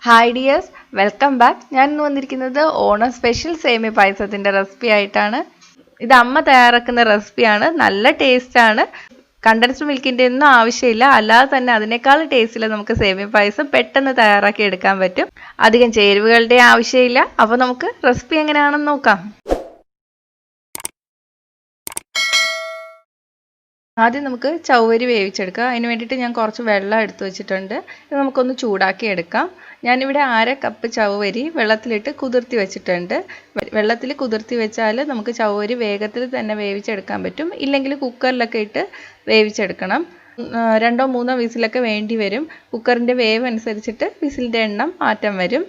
Hi dears, welcome back. ഞാൻ ഇന്ന് വന്നിരിക്കുന്നത് ഓണം സ്പെഷ്യൽ സേമിയ പായസത്തിൻ്റെ റെസിപ്പി ആയിട്ടാണ്. ഇത് അമ്മ തയ്യാറാക്കുന്ന റെസിപ്പിയാണ്. നല്ല ടേസ്റ്റാണ്. കണ്ടൻസ്ഡ് മിൽക്കിൻ്റെ ഒന്നും ആവശ്യമില്ല. അല്ലാതെ തന്നെ അതിനേക്കാൾ ടേസ്റ്റിൽ നമുക്ക് സേമിയ പായസം പെട്ടെന്ന് തയ്യാറാക്കി എടുക്കാൻ പറ്റും. അധികം ചേരുവകളുടെ ആവശ്യമില്ല. അപ്പോൾ നമുക്ക് റെസിപ്പി എങ്ങനെയാണെന്ന് നോക്കാം. ആദ്യം നമുക്ക് ചവ്വരി വേവിച്ചെടുക്കാം. അതിന് വേണ്ടിയിട്ട് ഞാൻ കുറച്ച് വെള്ളം എടുത്തു വെച്ചിട്ടുണ്ട്. ഇത് നമുക്കൊന്ന് ചൂടാക്കി എടുക്കാം. ഞാനിവിടെ 1/2 കപ്പ് ചവ്വരി വെള്ളത്തിലിട്ട് കുതിർത്തി വെച്ചിട്ടുണ്ട്. വെള്ളത്തിൽ കുതിർത്തി വെച്ചാൽ നമുക്ക് ചവ്വരി വേഗത്തിൽ തന്നെ വേവിച്ചെടുക്കാൻ പറ്റും. ഇല്ലെങ്കിൽ കുക്കറിലൊക്കെ ഇട്ട് വേവിച്ചെടുക്കണം. 2 or 3 വിസിലൊക്കെ വേണ്ടി വരും. കുക്കറിൻ്റെ വേവ് അനുസരിച്ചിട്ട് വിസിലിൻ്റെ എണ്ണം മാറ്റം വരും.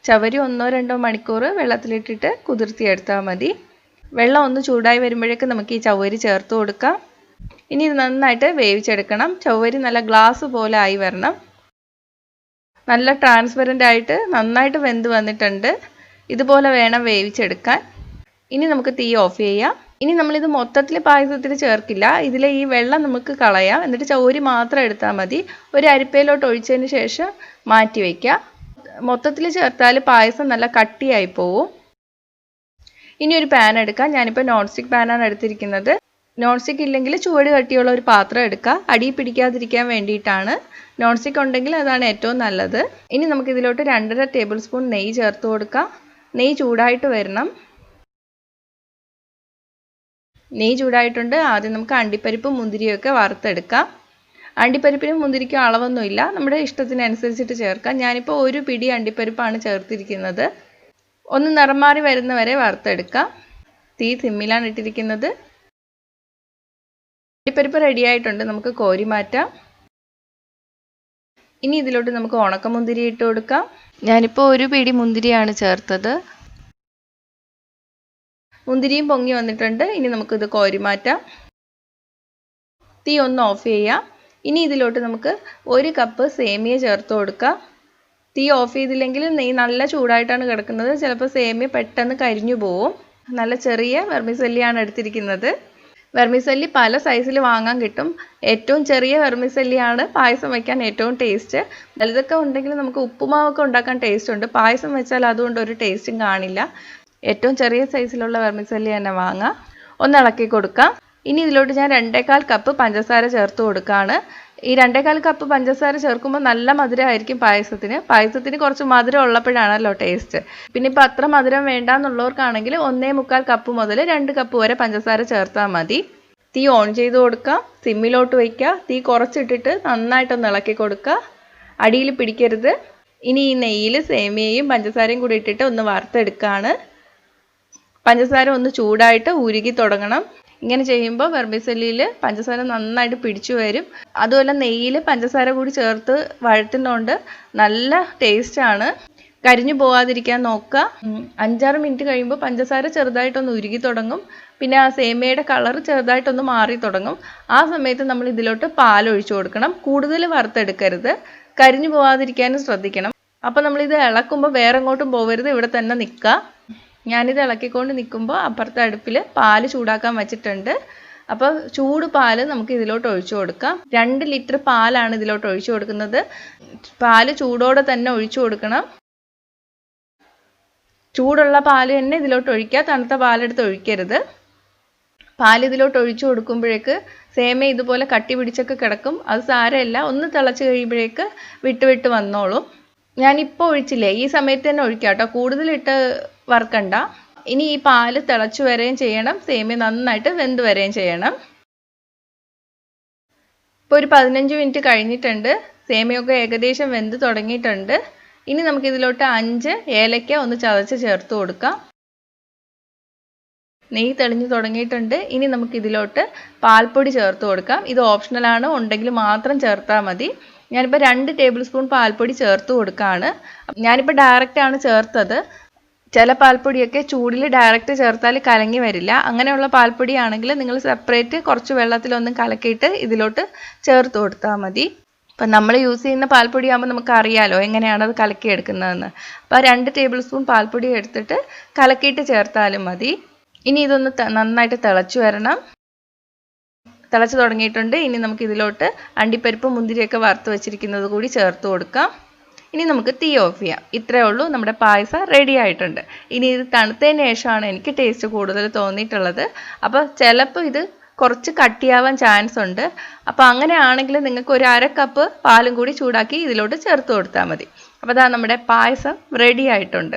ചവ്വരി 1 or 2 മണിക്കൂർ വെള്ളത്തിലിട്ടിട്ട് കുതിർത്തിയെടുത്താൽ മതി. വെള്ളം ഒന്ന് ചൂടായി വരുമ്പോഴേക്ക് നമുക്ക് ഈ ചവ്വരി ചേർത്ത് കൊടുക്കാം. ഇനി ഇത് നന്നായിട്ട് വേവിച്ചെടുക്കണം. ചവ്വരി നല്ല ഗ്ലാസ് പോലെ ആയി വരണം. നല്ല ട്രാൻസ്പെറൻ്റ് ആയിട്ട് നന്നായിട്ട് വെന്ത് വന്നിട്ടുണ്ട്. ഇതുപോലെ വേണം വേവിച്ചെടുക്കാൻ. ഇനി നമുക്ക് തീ ഓഫ് ചെയ്യാം. ഇനി നമ്മളിത് മൊത്തത്തിൽ പായസത്തിൽ ചേർക്കില്ല. ഇതിലെ ഈ വെള്ളം നമുക്ക് കളയാം. എന്നിട്ട് ചവ്വരി മാത്രം എടുത്താൽ മതി. ഒരു അരിപ്പയിലോട്ട് ഒഴിച്ചതിന് ശേഷം മാറ്റി വയ്ക്കാം. മൊത്തത്തിൽ ചേർത്താൽ പായസം നല്ല കട്ടിയായി പോവും. ഇനി ഒരു പാൻ എടുക്കാം. ഞാനിപ്പോൾ നോൺ സ്റ്റിക്ക് പാനാണ് എടുത്തിരിക്കുന്നത്. നോൺ സ്റ്റിക്ക് ഇല്ലെങ്കിൽ ചുവട് കട്ടിയുള്ള ഒരു പാത്രം എടുക്കുക. അടി പിടിക്കാതിരിക്കാൻ വേണ്ടിയിട്ടാണ്. നോൺ സ്റ്റിക്ക് ഉണ്ടെങ്കിൽ അതാണ് ഏറ്റവും നല്ലത്. ഇനി നമുക്ക് ഇതിലോട്ട് 2.5 ടേബിൾ സ്പൂൺ നെയ്യ് ചേർത്ത് കൊടുക്കാം. നെയ്യ് ചൂടായിട്ട് വരണം. നെയ്യ് ചൂടായിട്ടുണ്ട്. ആദ്യം നമുക്ക് അണ്ടിപ്പരിപ്പും മുന്തിരിയൊക്കെ വറുത്തെടുക്കാം. അണ്ടിപ്പരിപ്പിനും മുന്തിരിക്കും അളവൊന്നുമില്ല. നമ്മുടെ ഇഷ്ടത്തിനനുസരിച്ചിട്ട് ചേർക്കാം. ഞാനിപ്പോൾ 1 പിടി അണ്ടിപ്പരിപ്പാണ് ചേർത്തിരിക്കുന്നത്. ഒന്ന് നിറം മാറി വരുന്നവരെ വറുത്തെടുക്കാം. തീ സിമ്മിലാണ് ഇട്ടിരിക്കുന്നത്. അണ്ടിപ്പരിപ്പ് റെഡി ആയിട്ടുണ്ട്. നമുക്ക് കോരി മാറ്റാം. ഇനി ഇതിലോട്ട് നമുക്ക് ഉണക്കമുന്തിരി ഇട്ട് കൊടുക്കാം. ഞാനിപ്പോൾ 1 പിടി മുന്തിരിയാണ് ചേർത്തത്. മുന്തിരിയും പൊങ്ങി വന്നിട്ടുണ്ട്. ഇനി നമുക്കിത് കോരി മാറ്റാം. തീ ഒന്ന് ഓഫ് ചെയ്യാം. ഇനി ഇതിലോട്ട് നമുക്ക് 1 കപ്പ് സേമിയ ചേർത്ത് കൊടുക്കാം. തീ ഓഫ് ചെയ്തില്ലെങ്കിൽ നെയ്യ് നല്ല ചൂടായിട്ടാണ് കിടക്കുന്നത്. ചിലപ്പോൾ സേമിയ പെട്ടെന്ന് കരിഞ്ഞു പോവും. നല്ല ചെറിയ വെർമിസെല്ലിയാണ് എടുത്തിരിക്കുന്നത്. വെർമിസെല്ലി പല സൈസിൽ വാങ്ങാൻ കിട്ടും. ഏറ്റവും ചെറിയ വെർമിസെല്ലിയാണ് പായസം വയ്ക്കാൻ ഏറ്റവും ടേസ്റ്റ്. വലുതൊക്കെ ഉണ്ടെങ്കിൽ നമുക്ക് ഉപ്പുമാവൊക്കെ ഉണ്ടാക്കാൻ ടേസ്റ്റ് ഉണ്ട്. പായസം വെച്ചാൽ അതുകൊണ്ട് ഒരു ടേസ്റ്റും കാണില്ല. ഏറ്റവും ചെറിയ സൈസിലുള്ള വെർമിസെല്ലി തന്നെ വാങ്ങാം. ഒന്ന് ഇളക്കി കൊടുക്കാം. ഇനി ഇതിലോട്ട് ഞാൻ 2.25 കപ്പ് പഞ്ചസാര ചേർത്ത് കൊടുക്കുകയാണ്. ഈ 2.25 കപ്പ് പഞ്ചസാര ചേർക്കുമ്പോൾ നല്ല മധുരമായിരിക്കും പായസത്തിന്. പായസത്തിന് കുറച്ച് മധുരം ഉള്ളപ്പോഴാണല്ലോ ടേസ്റ്റ്. പിന്നെ ഇപ്പോൾ അത്ര മധുരം വേണ്ടാന്നുള്ളവർക്കാണെങ്കിൽ 1.25 കപ്പ് മുതൽ 2 കപ്പ് വരെ പഞ്ചസാര ചേർത്താൽ മതി. തീ ഓൺ ചെയ്ത് കൊടുക്കാം. സിമ്മിലോട്ട് വയ്ക്കുക. തീ കുറച്ചിട്ടിട്ട് നന്നായിട്ടൊന്ന് ഇളക്കി കൊടുക്കുക. അടിയിൽ പിടിക്കരുത്. ഇനി ഈ നെയ്യിൽ സേമിയയും പഞ്ചസാരയും കൂടി ഇട്ടിട്ട് ഒന്ന് വറുത്തെടുക്കുകയാണ്. പഞ്ചസാര ഒന്ന് ചൂടായിട്ട് ഉരുകി തുടങ്ങണം. ഇങ്ങനെ ചെയ്യുമ്പോൾ വെർമിസെല്ലിയിൽ പഞ്ചസാര നന്നായിട്ട് പിടിച്ചു വരും. അതുപോലെ നെയ്യിൽ പഞ്ചസാര കൂടി ചേർത്ത് വഴറ്റുന്നതുകൊണ്ട് നല്ല ടേസ്റ്റാണ്. കരിഞ്ഞു പോകാതിരിക്കാൻ നോക്കുക. 5-6 മിനിറ്റ് കഴിയുമ്പോൾ പഞ്ചസാര ചെറുതായിട്ടൊന്ന് ഉരുകി തുടങ്ങും. പിന്നെ ആ സേമിയയുടെ കളർ ചെറുതായിട്ടൊന്ന് മാറി തുടങ്ങും. ആ സമയത്ത് നമ്മൾ ഇതിലോട്ട് പാൽ ഒഴിച്ചു കൊടുക്കണം. കൂടുതൽ വറുത്തെടുക്കരുത്. കരിഞ്ഞു പോകാതിരിക്കാനും ശ്രദ്ധിക്കണം. അപ്പോൾ നമ്മളിത് ഇളക്കുമ്പോൾ വേറെ എങ്ങോട്ടും പോകരുത്. ഇവിടെ തന്നെ നിൽക്കുക. ഞാനിത് ഇളക്കിക്കൊണ്ട് നിൽക്കുമ്പോൾ അപ്പുറത്തെ അടുപ്പിൽ പാല് ചൂടാക്കാൻ വെച്ചിട്ടുണ്ട്. അപ്പോൾ ചൂട് പാല് നമുക്ക് ഇതിലോട്ട് ഒഴിച്ചു കൊടുക്കാം. 2 ലിറ്റർ പാലാണ് ഇതിലോട്ട് ഒഴിച്ചു കൊടുക്കുന്നത്. പാല് ചൂടോടെ തന്നെ ഒഴിച്ചു കൊടുക്കണം. ചൂടുള്ള പാല് തന്നെ ഇതിലോട്ട് ഒഴിക്കുക. തണുത്ത പാലെടുത്ത് ഒഴിക്കരുത്. പാൽ ഇതിലോട്ട് ഒഴിച്ചു കൊടുക്കുമ്പോഴേക്ക് സേമിയ ഇതുപോലെ കട്ടി പിടിച്ചൊക്കെ കിടക്കും. അത് സാരമില്ല. ഒന്ന് തിളച്ച് കഴിയുമ്പോഴേക്ക് വിട്ട് വന്നോളും. ഞാനിപ്പോൾ ഒഴിച്ചില്ലേ, ഈ സമയത്ത് തന്നെ ഒഴിക്കാം കേട്ടോ. കൂടുതലിട്ട് വറുക്കണ്ട. ഇനി ഈ പാല് തിളച്ചു വരെയും ചെയ്യണം. സേമിയ നന്നായിട്ട് വെന്ത് വരെയും ചെയ്യണം. ഇപ്പോൾ ഒരു 15 മിനിറ്റ് കഴിഞ്ഞിട്ടുണ്ട്. സേമിയൊക്കെ ഏകദേശം വെന്ത് തുടങ്ങിയിട്ടുണ്ട്. ഇനി നമുക്കിതിലോട്ട് 5 ഏലക്ക ഒന്ന് ചതച്ച് ചേർത്ത് കൊടുക്കാം. നെയ്യ് തെളിഞ്ഞു തുടങ്ങിയിട്ടുണ്ട്. ഇനി നമുക്കിതിലോട്ട് പാൽപ്പൊടി ചേർത്ത് കൊടുക്കാം. ഇത് ഓപ്ഷണലാണ്. ഉണ്ടെങ്കിൽ മാത്രം ചേർത്താൽ മതി. ഞാനിപ്പോൾ 2 ടേബിൾ സ്പൂൺ പാൽപ്പൊടി ചേർത്ത് കൊടുക്കുകയാണ്. ഞാനിപ്പോൾ ഡയറക്റ്റാണ് ചേർത്തത്. ചില പാൽപ്പൊടിയൊക്കെ ചൂടിൽ ഡയറക്റ്റ് ചേർത്താൽ കലങ്ങി വരില്ല. അങ്ങനെയുള്ള പാൽപ്പൊടിയാണെങ്കിൽ നിങ്ങൾ സെപ്പറേറ്റ് കുറച്ച് വെള്ളത്തിലൊന്നും കലക്കിയിട്ട് ഇതിലോട്ട് ചേർത്ത് കൊടുത്താൽ മതി. അപ്പം നമ്മൾ യൂസ് ചെയ്യുന്ന പാൽപ്പൊടി ആകുമ്പോൾ നമുക്ക് അറിയാലോ എങ്ങനെയാണ് അത് കലക്കിയെടുക്കുന്നതെന്ന്. അപ്പോൾ 2 ടേബിൾ സ്പൂൺ പാൽപ്പൊടി എടുത്തിട്ട് കലക്കിയിട്ട് ചേർത്താലും മതി. ഇനി ഇതൊന്ന് നന്നായിട്ട് തിളച്ചു വരണം. തിളച്ച് തുടങ്ങിയിട്ടുണ്ട്. ഇനി നമുക്ക് ഇതിലോട്ട് അണ്ടിപ്പരിപ്പ് മുന്തിരിയൊക്കെ വറുത്ത് വെച്ചിരിക്കുന്നത് കൂടി ചേർത്ത് കൊടുക്കാം. ഇനി നമുക്ക് തീ ഓഫ് ചെയ്യാം. ഇത്രയേ ഉള്ളൂ, നമ്മുടെ പായസം റെഡി ആയിട്ടുണ്ട്. ഇനി ഇത് തണുത്തതിന് ശേഷമാണ് എനിക്ക് ടേസ്റ്റ് കൂടുതൽ തോന്നിയിട്ടുള്ളത്. അപ്പോൾ ചിലപ്പോൾ ഇത് കുറച്ച് കട്ടിയാവാൻ ചാൻസ് ഉണ്ട്. അപ്പോൾ അങ്ങനെയാണെങ്കിൽ നിങ്ങൾക്ക് ഒരു 1/2 കപ്പ് പാലും കൂടി ചൂടാക്കി ഇതിലോട്ട് ചേർത്ത് കൊടുത്താൽ മതി. അപ്പോൾ അതാ നമ്മുടെ പായസം റെഡി ആയിട്ടുണ്ട്.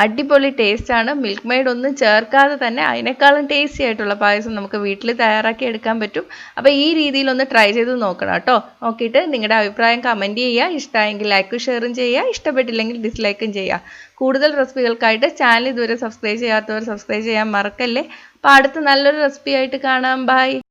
അടിപൊളി ടേസ്റ്റാണ്. മിൽക്ക് മെയ്ഡ് ഒന്നും ചേർക്കാതെ തന്നെ അതിനേക്കാളും ടേസ്റ്റി ആയിട്ടുള്ള പായസം നമുക്ക് വീട്ടിൽ തയ്യാറാക്കി എടുക്കാൻ പറ്റും. അപ്പോൾ ഈ രീതിയിലൊന്ന് ട്രൈ ചെയ്ത് നോക്കണം കേട്ടോ. നോക്കിയിട്ട് നിങ്ങളുടെ അഭിപ്രായം കമൻറ്റ് ചെയ്യുക. ഇഷ്ടമായെങ്കിൽ ലൈക്കും ഷെയറും ചെയ്യുക. ഇഷ്ടപ്പെട്ടില്ലെങ്കിൽ ഡിസ്ലൈക്കും ചെയ്യുക. കൂടുതൽ റെസിപ്പികൾക്കായിട്ട് ചാനൽ ഇതുവരെ സബ്സ്ക്രൈബ് ചെയ്യാത്തവർ സബ്സ്ക്രൈബ് ചെയ്യാൻ മറക്കല്ലേ. അപ്പോൾ അടുത്ത നല്ലൊരു റെസിപ്പി ആയിട്ട് കാണാം. ബൈ.